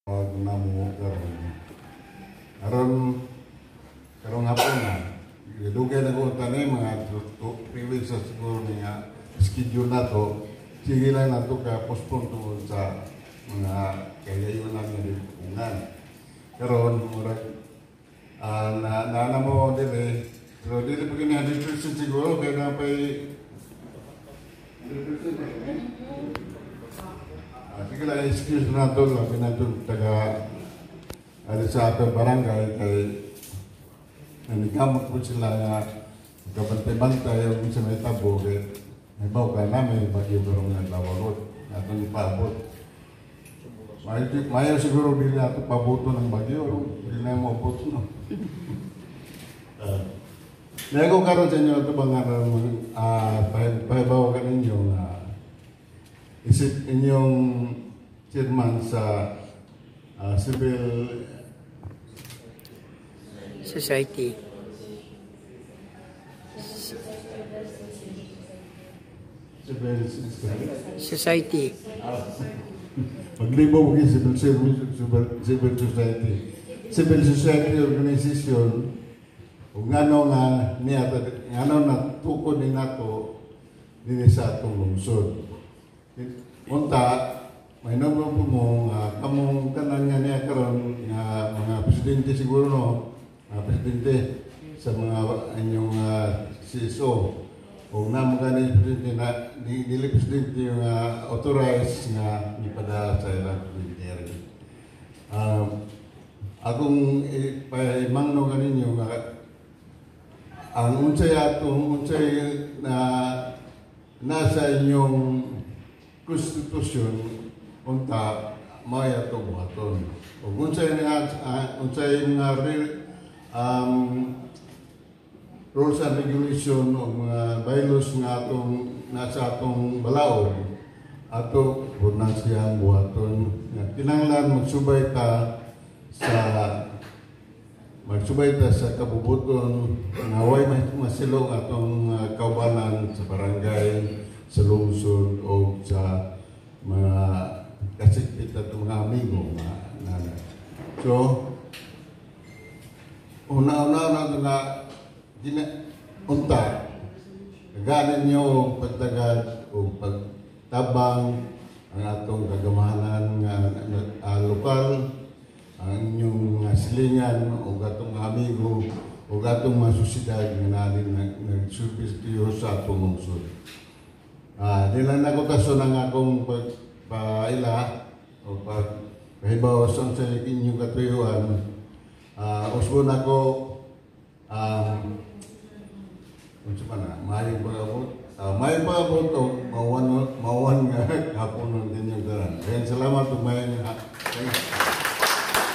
Namo karong hapon na dugay na ko tanay mga 3 weeks sa siguro nga schedule na to. Sige lang na to ka postpone to sa mga kayayon lang nga dipungan karon murag na mo dili pero dili pa kini 100% siguro kaya na pay sige lang excuse na to labi na to taga ada sa atong barangay kay nanigamot po sila nga kabantay-bantay yung sa may tabo kay may bawa ka namin bagyo barong nga lawarot atong ipaabot mayo siguro dili ato pabuto ng bagyo dili na maabot no. Nego karon sa inyo ito bang pahibaw ka ninyo na isip inyong chairman sa civil society. Society. Paglibo mo civil society. Civil society organization ug ngano nga niya ngano na tukod ni nato dinhi sa atong lungsod. Unta may number po mo kamong tanan nga niya karon nga mga presidente siguro no presidente sa mga inyong CSO o namo gani presidente na dili presidente yung authorized nga ipada sa ilang military. Akong ipahimangno kaninyo nga ang unsay na nasa inyong konstitusyon unta may ato buhaton. Ug unsay nga rules and regulation o mga bylaws nga atong nasa atong balaod ato punan siyang buhaton. Kinahanglan magsubay ta sa kabubuton nga way masilong atong kaubanan sa barangay, sa lungsod o sa mga kasikit at mga amigo na so una-una na unta ganin nyo pagtagad o pagtabang ang atong kagamahanan nga lokal ang inyong silingan o gatong amigo o gatong mga susidad nga natin nag-service kayo sa atong lungsod. Nilang nakutaso ng akong pagpaila o pagpahibaw sa inyong katuyuan. Usbon ako mayong pag-abot o mawan nga hapon ng inyong daran. Kaya salamat o mayong